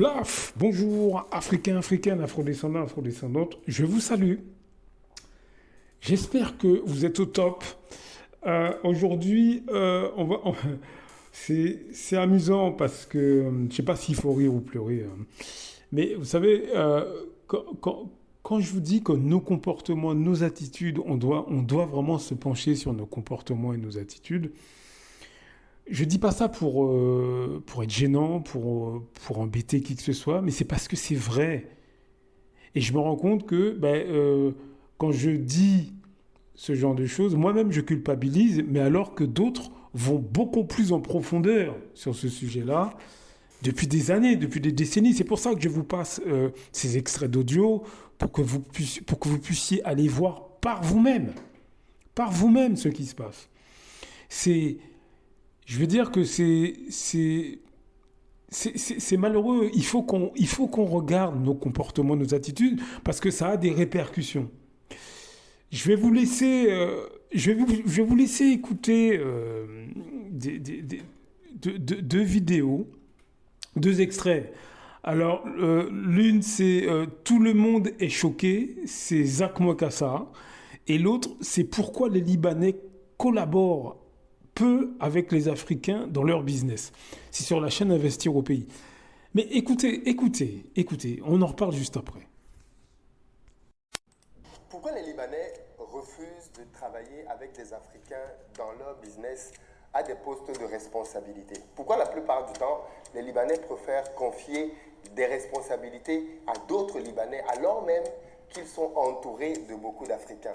Olaf, bonjour, Africains, Africaines, Afrodescendants, Afrodescendantes, je vous salue. J'espère que vous êtes au top. Aujourd'hui, c'est amusant parce que je ne sais pas s'il faut rire ou pleurer. Mais vous savez, quand je vous dis que nos comportements, nos attitudes, on doit vraiment se pencher sur nos comportements et nos attitudes. Je dis pas ça pour être gênant, pour embêter qui que ce soit, mais c'est parce que c'est vrai. Et je me rends compte que quand je dis ce genre de choses, moi-même je culpabilise, mais alors que d'autres vont beaucoup plus en profondeur sur ce sujet-là depuis des années, depuis des décennies. C'est pour ça que je vous passe ces extraits d'audio pour que vous puissiez aller voir par vous-même ce qui se passe. C'est, je veux dire que c'est malheureux. Il faut qu'on regarde nos comportements, nos attitudes, parce que ça a des répercussions. Je vais vous laisser, je vais vous laisser écouter deux vidéos, deux extraits. Alors, l'une, c'est Tout le monde est choqué, c'est Zach Mwakassa. Et l'autre, c'est Pourquoi les Libanais collaborent peu avec les Africains dans leur business. C'est sur la chaîne Investir au pays. Mais écoutez, on en reparle juste après. Pourquoi les Libanais refusent de travailler avec les Africains dans leur business à des postes de responsabilité? Pourquoi la plupart du temps, les Libanais préfèrent confier des responsabilités à d'autres Libanais alors même qu'ils sont entourés de beaucoup d'Africains?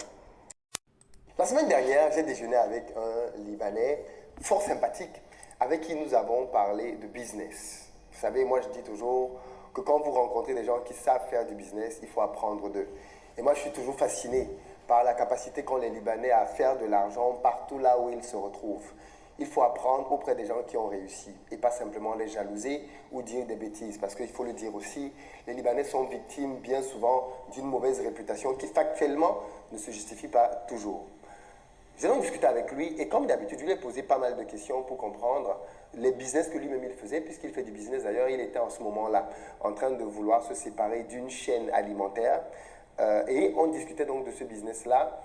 La semaine dernière, j'ai déjeuné avec un Libanais fort sympathique avec qui nous avons parlé de business. Vous savez, moi je dis toujours que quand vous rencontrez des gens qui savent faire du business, il faut apprendre d'eux. Et moi je suis toujours fasciné par la capacité qu'ont les Libanais à faire de l'argent partout là où ils se retrouvent. Il faut apprendre auprès des gens qui ont réussi et pas simplement les jalouser ou dire des bêtises. Parce qu'il faut le dire aussi, les Libanais sont victimes bien souvent d'une mauvaise réputation qui factuellement ne se justifie pas toujours. J'ai donc discuté avec lui et comme d'habitude, je lui ai posé pas mal de questions pour comprendre les business que lui-même il faisait, puisqu'il fait du business d'ailleurs. Il était en ce moment-là en train de vouloir se séparer d'une chaîne alimentaire et on discutait donc de ce business-là.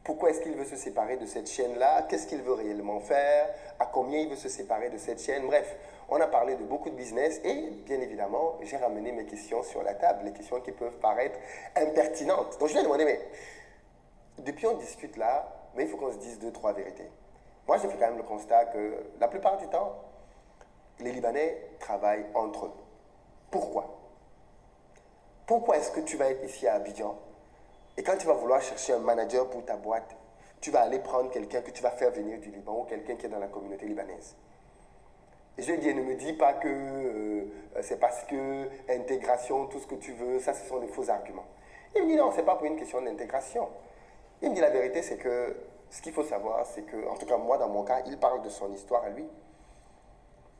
Pourquoi est-ce qu'il veut se séparer de cette chaîne-là? Qu'est-ce qu'il veut réellement faire? À combien il veut se séparer de cette chaîne? Bref, on a parlé de beaucoup de business et bien évidemment, j'ai ramené mes questions sur la table, les questions qui peuvent paraître impertinentes. Donc je lui ai demandé, mais depuis on discute là, mais il faut qu'on se dise deux, trois vérités. Moi, j'ai fait quand même le constat que la plupart du temps, les Libanais travaillent entre eux. Pourquoi? Pourquoi est-ce que tu vas être ici à Abidjan et quand tu vas vouloir chercher un manager pour ta boîte, tu vas aller prendre quelqu'un que tu vas faire venir du Liban ou quelqu'un qui est dans la communauté libanaise? Et je lui ai dit, ne me dis pas que c'est parce que intégration, tout ce que tu veux, ça ce sont des faux arguments. Il me dit non, c'est pas pour une question d'intégration. Il me dit la vérité, c'est que ce qu'il faut savoir, c'est que, en tout cas moi dans mon cas, il parle de son histoire à lui.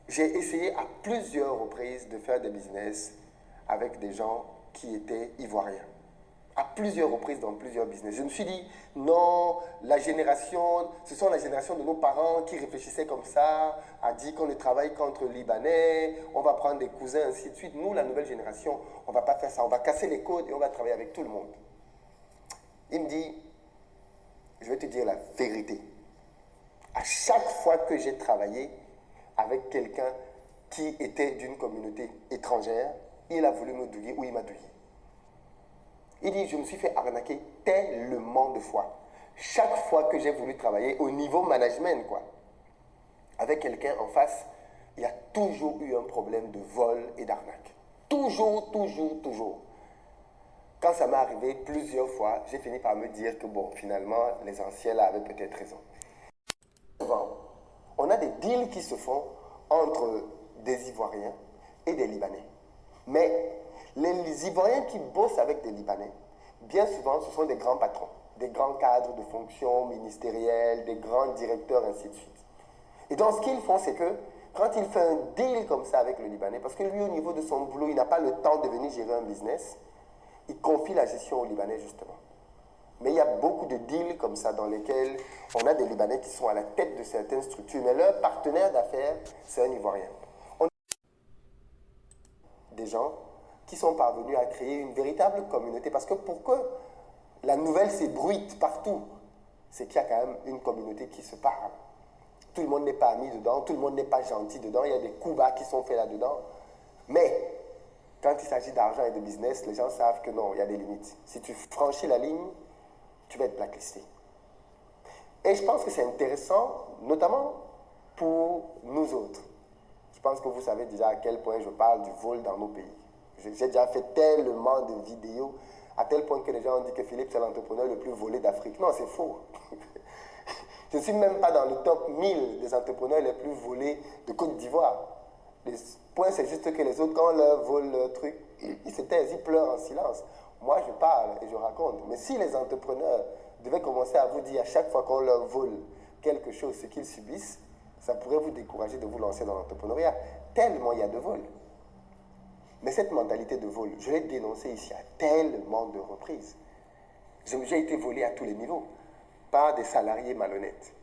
J'ai essayé à plusieurs reprises de faire des business avec des gens qui étaient ivoiriens. À plusieurs reprises dans plusieurs business. Je me suis dit, non, ce sont la génération de nos parents qui réfléchissaient comme ça, a dit qu'on ne travaille qu'entre Libanais, on va prendre des cousins, ainsi de suite. Nous, la nouvelle génération, on ne va pas faire ça. On va casser les codes et on va travailler avec tout le monde. Il me dit, je vais te dire la vérité. À chaque fois que j'ai travaillé avec quelqu'un qui était d'une communauté étrangère, il a voulu me douiller ou il m'a douillé. Il dit, je me suis fait arnaquer tellement de fois. Chaque fois que j'ai voulu travailler au niveau management, quoi, avec quelqu'un en face, il y a toujours eu un problème de vol et d'arnaque. Toujours, toujours, toujours. Quand ça m'est arrivé plusieurs fois, j'ai fini par me dire que bon, finalement, les anciens là avaient peut-être raison. Souvent, on a des deals qui se font entre des Ivoiriens et des Libanais. Mais les Ivoiriens qui bossent avec des Libanais, bien souvent, ce sont des grands patrons, des grands cadres de fonctions ministérielles, des grands directeurs, ainsi de suite. Et donc, ce qu'ils font, c'est que quand il fait un deal comme ça avec le Libanais, parce que lui, au niveau de son boulot, il n'a pas le temps de venir gérer un business, il confie la gestion aux Libanais, justement. Mais il y a beaucoup de deals comme ça dans lesquels on a des Libanais qui sont à la tête de certaines structures, mais leur partenaire d'affaires, c'est un Ivoirien. On a des des gens qui sont parvenus à créer une véritable communauté. Parce que pour que la nouvelle s'ébruite partout, c'est qu'il y a quand même une communauté qui se parle. Tout le monde n'est pas ami dedans, tout le monde n'est pas gentil dedans, il y a des coups bas qui sont faits là-dedans. Mais quand il s'agit d'argent et de business, les gens savent que non, il y a des limites. Si tu franchis la ligne, tu vas être blacklisté. Et je pense que c'est intéressant, notamment pour nous autres. Je pense que vous savez déjà à quel point je parle du vol dans nos pays. J'ai déjà fait tellement de vidéos, à tel point que les gens ont dit que Philippe, c'est l'entrepreneur le plus volé d'Afrique. Non, c'est faux. Je ne suis même pas dans le top 1000 des entrepreneurs les plus volés de Côte d'Ivoire. Le point, c'est juste que les autres, quand on leur vole leur truc, ils se taisent, ils pleurent en silence. Moi, je parle et je raconte. Mais si les entrepreneurs devaient commencer à vous dire à chaque fois qu'on leur vole quelque chose, ce qu'ils subissent, ça pourrait vous décourager de vous lancer dans l'entrepreneuriat, tellement il y a de vol. Mais cette mentalité de vol, je l'ai dénoncée ici à tellement de reprises. J'ai été volé à tous les niveaux, par des salariés malhonnêtes,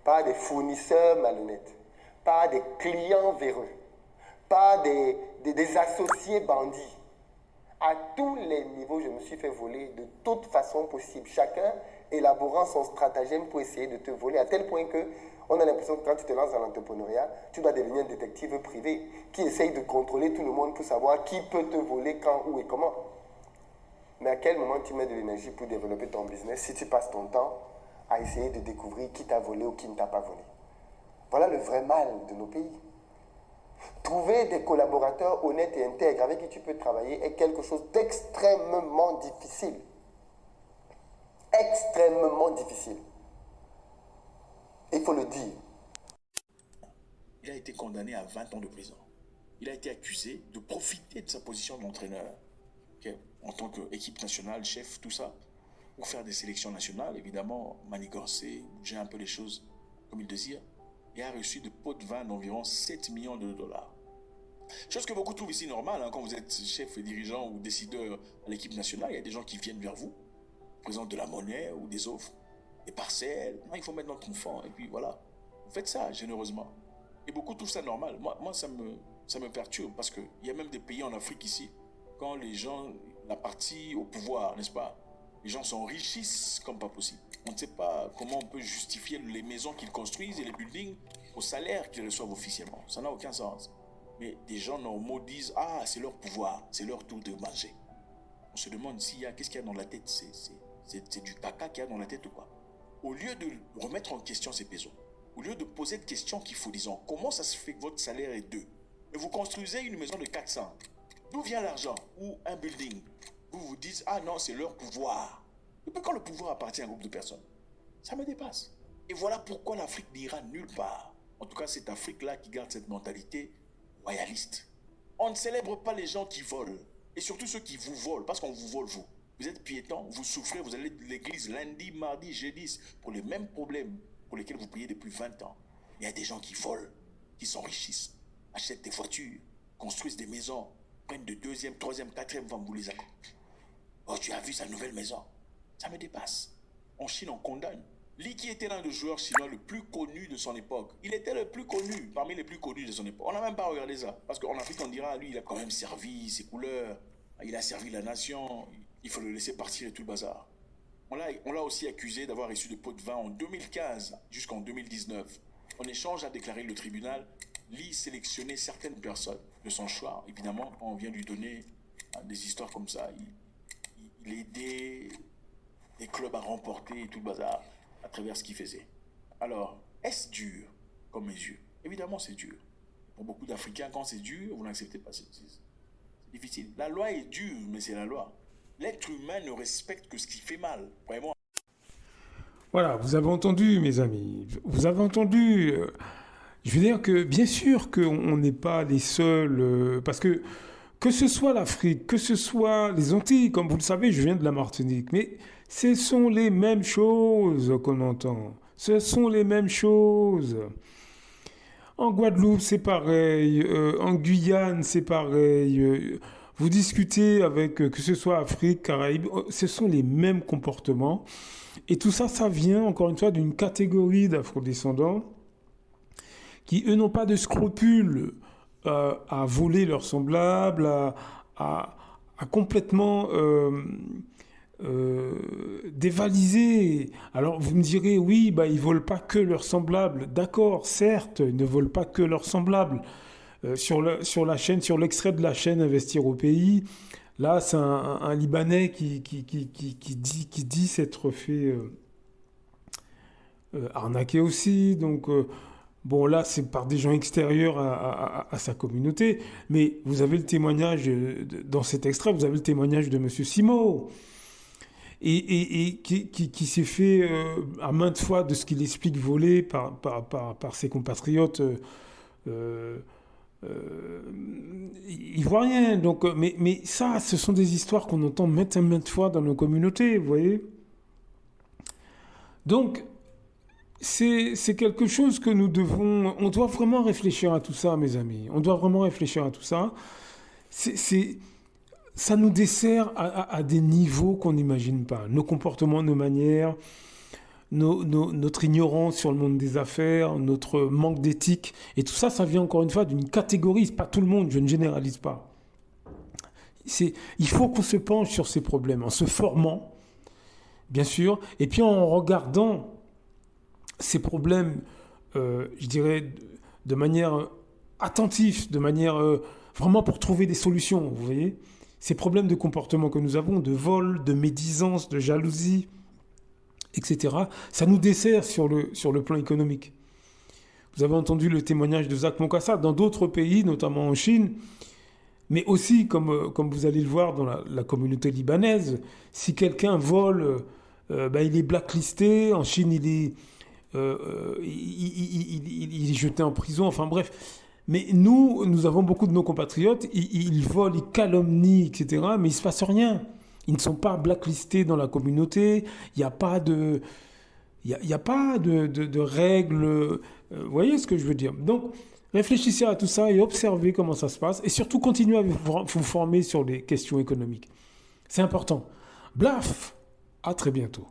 par des fournisseurs malhonnêtes, par des clients véreux, par des associés bandits. À tous les niveaux, je me suis fait voler de toute façon possible. Chacun élaborant son stratagème pour essayer de te voler, à tel point que on a l'impression que quand tu te lances dans l'entrepreneuriat, tu dois devenir un détective privé qui essaye de contrôler tout le monde pour savoir qui peut te voler, quand, où et comment. Mais à quel moment tu mets de l'énergie pour développer ton business si tu passes ton temps à essayer de découvrir qui t'a volé ou qui ne t'a pas volé? Voilà le vrai mal de nos pays. Trouver des collaborateurs honnêtes et intègres avec qui tu peux travailler est quelque chose d'extrêmement difficile. Extrêmement difficile. Il faut le dire. Il a été condamné à 20 ans de prison. Il a été accusé de profiter de sa position d'entraîneur, en tant qu'équipe nationale, chef, tout ça, pour faire des sélections nationales, évidemment, manigancer, bouger un peu les choses comme il désire, et a reçu de pots de vin d'environ 7 millions de dollars. Chose que beaucoup trouvent ici normale, hein, quand vous êtes chef et dirigeant ou décideur à l'équipe nationale, il y a des gens qui viennent vers vous, présentent de la monnaie ou des offres, des parcelles. Non, il faut mettre notre enfant, et puis voilà. Vous faites ça généreusement. Et beaucoup trouvent ça normal. Moi ça me perturbe, parce qu'il y a même des pays en Afrique ici, quand les gens, la partie au pouvoir, n'est-ce pas, les gens s'enrichissent comme pas possible. On ne sait pas comment on peut justifier les maisons qu'ils construisent et les buildings au salaire qu'ils reçoivent officiellement. Ça n'a aucun sens. Mais des gens normaux disent « Ah, c'est leur pouvoir, c'est leur tour de manger ». On se demande qu'est-ce qu'il y a dans la tête. C'est du caca qu'il y a dans la tête ou quoi. Au lieu de remettre en question ces pesos, au lieu de poser des questions qu'il faut, disons, comment ça se fait que votre salaire est 2 et vous construisez une maison de 400, d'où vient l'argent? Ou un building? Vous vous dites « Ah non, c'est leur pouvoir ». Depuis quand le pouvoir appartient à un groupe de personnes? Ça me dépasse. Et voilà pourquoi l'Afrique n'ira nulle part. En tout cas, cette Afrique-là qui garde cette mentalité royaliste. On ne célèbre pas les gens qui volent. Et surtout ceux qui vous volent, parce qu'on vous vole vous. Vous êtes piéton, vous souffrez, vous allez de l'église lundi, mardi, jeudi, pour les mêmes problèmes pour lesquels vous payez depuis 20 ans. Il y a des gens qui volent, qui s'enrichissent, achètent des voitures, construisent des maisons, prennent de deuxième, troisième, quatrième femme, vous les accompagnez. Oh, tu as vu sa nouvelle maison? Ça me dépasse. En Chine, on condamne. Li, qui était l'un des joueurs chinois le plus connu de son époque. Il était le plus connu, parmi les plus connus de son époque. On n'a même pas regardé ça. Parce qu'en Afrique, on dira, lui, il a quand même servi ses couleurs. Il a servi la nation. Il faut le laisser partir et tout le bazar. On l'a aussi accusé d'avoir reçu des pots de vin en 2015 jusqu'en 2019. En échange, a déclaré le tribunal, Li sélectionnait certaines personnes de son choix. Évidemment, on vient lui donner des histoires comme ça. Il aidait des clubs à remporter et tout le bazar à travers ce qu'il faisait. Alors, est-ce dur comme mesure? Évidemment, c'est dur. Pour beaucoup d'Africains, quand c'est dur, vous n'acceptez pas. C'est difficile. La loi est dure, mais c'est la loi. L'être humain ne respecte que ce qui fait mal. Vraiment. Voilà, vous avez entendu, mes amis. Vous avez entendu. Je veux dire que, bien sûr qu'on n'est pas les seuls. Parce que ce soit l'Afrique, que ce soit les Antilles, comme vous le savez, je viens de la Martinique. Mais ce sont les mêmes choses qu'on entend. Ce sont les mêmes choses. En Guadeloupe, c'est pareil. En Guyane, c'est pareil. Vous discutez avec, que ce soit Afrique, Caraïbes, ce sont les mêmes comportements. Et tout ça, ça vient, encore une fois, d'une catégorie d'afrodescendants qui, eux, n'ont pas de scrupules à voler leurs semblables, à, à complètement dévaliser. Alors vous me direz, oui, bah, ils ne volent pas que leurs semblables. D'accord, certes, ils ne volent pas que leurs semblables. Sur la chaîne, sur l'extrait de la chaîne Investir au pays, là, c'est un Libanais qui dit s'être fait arnaquer aussi. Donc, bon, là, c'est par des gens extérieurs à sa communauté. Mais vous avez le témoignage, dans cet extrait, vous avez le témoignage de Monsieur Simo. Et qui s'est fait à maintes fois de ce qu'il explique voler par ses compatriotes ivoiriens. Donc, mais ça, ce sont des histoires qu'on entend maintes fois dans nos communautés, vous voyez. Donc, c'est quelque chose que nous devons... On doit vraiment réfléchir à tout ça, mes amis. On doit vraiment réfléchir à tout ça. Ça nous dessert à des niveaux qu'on n'imagine pas. Nos comportements, nos manières, notre ignorance sur le monde des affaires, notre manque d'éthique. Et tout ça, ça vient encore une fois d'une catégorie. C'est pas tout le monde, je ne généralise pas. Il faut qu'on se penche sur ces problèmes en se formant, bien sûr, et puis en regardant ces problèmes, je dirais, de manière attentive, de manière vraiment pour trouver des solutions, vous voyez. Ces problèmes de comportement que nous avons, de vol, de médisance, de jalousie, etc., ça nous dessert sur le plan économique. Vous avez entendu le témoignage de Zach Moncassa dans d'autres pays, notamment en Chine, mais aussi, comme vous allez le voir dans la communauté libanaise, si quelqu'un vole, il est blacklisté, en Chine il est jeté en prison, enfin bref. Mais nous avons beaucoup de nos compatriotes, ils volent, ils calomnient, etc., mais il ne se passe rien. Ils ne sont pas blacklistés dans la communauté, il n'y a pas de règles. Vous voyez ce que je veux dire? Donc, réfléchissez à tout ça et observez comment ça se passe. Et surtout, continuez à vous former sur les questions économiques. C'est important. Blaf! À très bientôt.